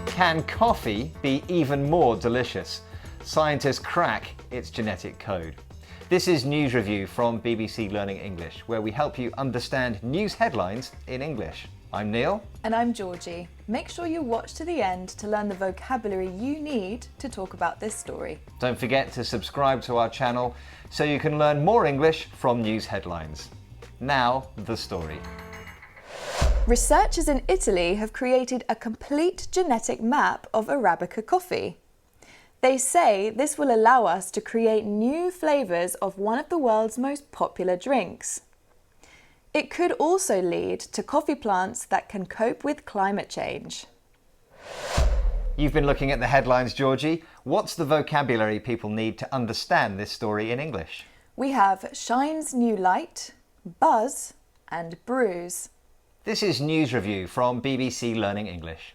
Can coffee be even more delicious? Scientists crack its genetic code. This is News Review from BBC Learning English, where we help you understand news headlines in English. I'm Neil. And I'm Georgie. Make sure you watch to the end to learn the vocabulary you need to talk about this story. Don't forget to subscribe to our channel so you can learn more English from news headlines. Now, the story. Researchers in Italy have created a complete genetic map of Arabica coffee. They say this will allow us to create new flavours of one of the world's most popular drinks. It could also lead to coffee plants that can cope with climate change. You've been looking at the headlines, Georgie. What's the vocabulary people need to understand this story in English? We have shines new light, buzz, and bruise. This is News Review from BBC Learning English.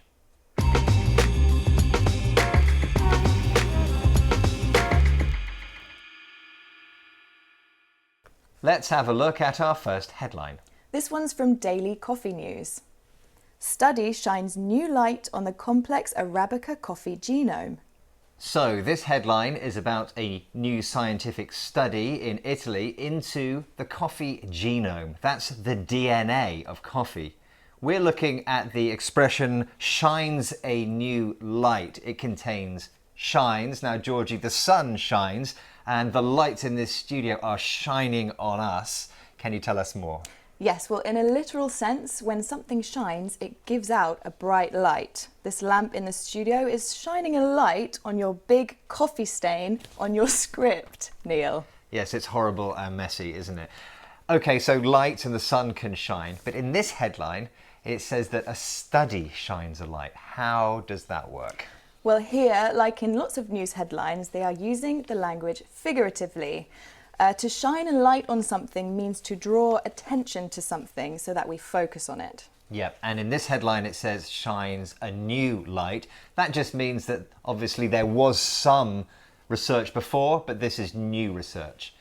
Let's have a look at our first headline. This one's from Daily Coffee News. Study shines new light on the complex Arabica coffee genome. So, this headline is about a new scientific study in Italy into the coffee genome. That's the DNA of coffee. We're looking at the expression shines a new light. It contains shines. Now, Georgie, the sun shines and the lights in this studio are shining on us. Can you tell us more? Yes, well, in a literal sense, when something shines, it gives out a bright light. This lamp in the studio is shining a light on your big coffee stain on your script, Neil. Yes, it's horrible and messy, isn't it? Okay, so light and the sun can shine, but in this headline, it says that a study shines a light. How does that work? Well, here, like in lots of news headlines, they are using the language figuratively. To shine a light on something means to draw attention to something so that we focus on it. Yep, and in this headline it says shines a new light. That just means that obviously there was some research before, but this is new research.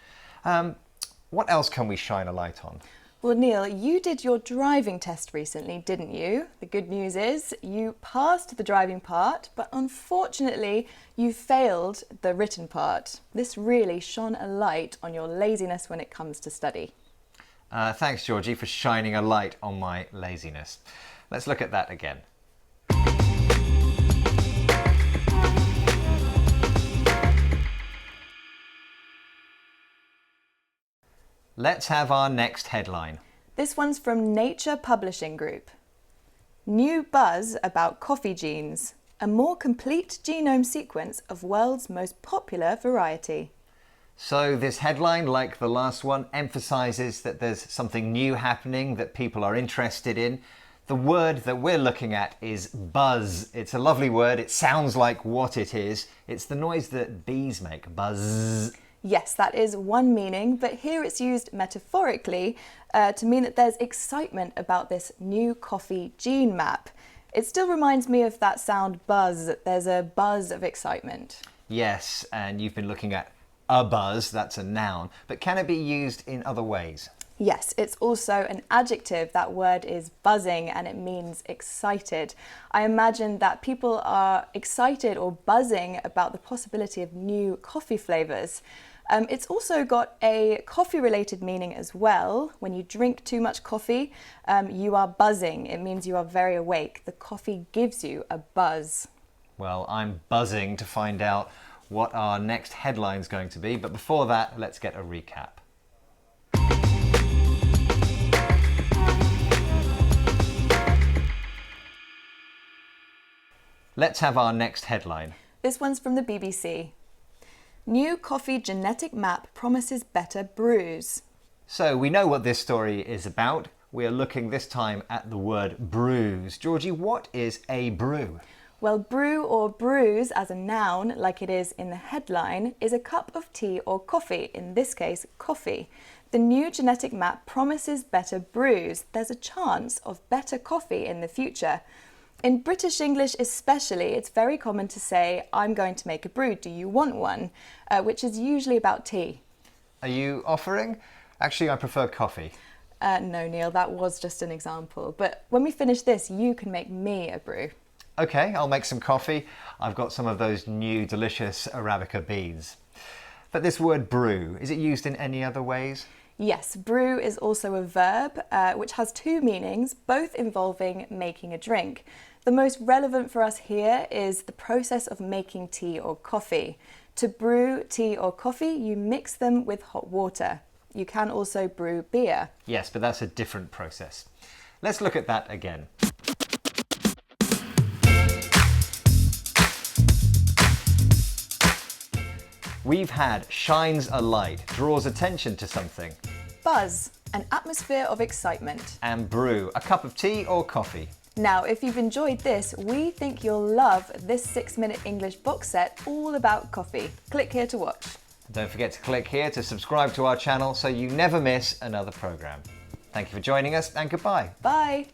What else can we shine a light on? Well, Neil, you did your driving test recently, didn't you? The good news is you passed the driving part, but unfortunately you failed the written part. This really shone a light on your laziness when it comes to study. Thanks, Georgie, for shining a light on my laziness. Let's look at that again. Let's have our next headline. This one's from Nature Publishing Group. New buzz about coffee genes. A more complete genome sequence of world's most popular variety. So this headline, like the last one, emphasises that there's something new happening that people are interested in. The word that we're looking at is buzz. It's a lovely word. It sounds like what it is. It's the noise that bees make, buzz. Yes, that is one meaning, but here it's used metaphorically to mean that there's excitement about this new coffee gene map. It still reminds me of that sound buzz. There's a buzz of excitement. Yes, and you've been looking at a buzz, that's a noun, but can it be used in other ways? Yes, it's also an adjective. That word is buzzing and it means excited. I imagine that people are excited or buzzing about the possibility of new coffee flavours. It's also got a coffee-related meaning as well. When you drink too much coffee, you are buzzing. It means you are very awake. The coffee gives you a buzz. Well, I'm buzzing to find out what our next headline's going to be, but before that, let's get a recap. Let's have our next headline. This one's from the BBC. New coffee genetic map promises better brews. So we know what this story is about. We are looking this time at the word brews. Georgie, what is a brew? Well, brew or brews as a noun, like it is in the headline, is a cup of tea or coffee, in this case, coffee. The new genetic map promises better brews. There's a chance of better coffee in the future. In British English especially, it's very common to say, I'm going to make a brew, do you want one? Which is usually about tea. Are you offering? Actually, I prefer coffee. No, Neil, that was just an example. But when we finish this, you can make me a brew. Okay, I'll make some coffee. I've got some of those new delicious Arabica beans. But this word brew, is it used in any other ways? Yes, brew is also a verb which has two meanings, both involving making a drink. The most relevant for us here is the process of making tea or coffee. To brew tea or coffee, you mix them with hot water. You can also brew beer. Yes, but that's a different process. Let's look at that again. We've had shines a light, draws attention to something. Buzz, an atmosphere of excitement. And brew, a cup of tea or coffee. Now, if you've enjoyed this, we think you'll love this 6-minute English box set all about coffee. Click here to watch. Don't forget to click here to subscribe to our channel so you never miss another program. Thank you for joining us and goodbye. Bye.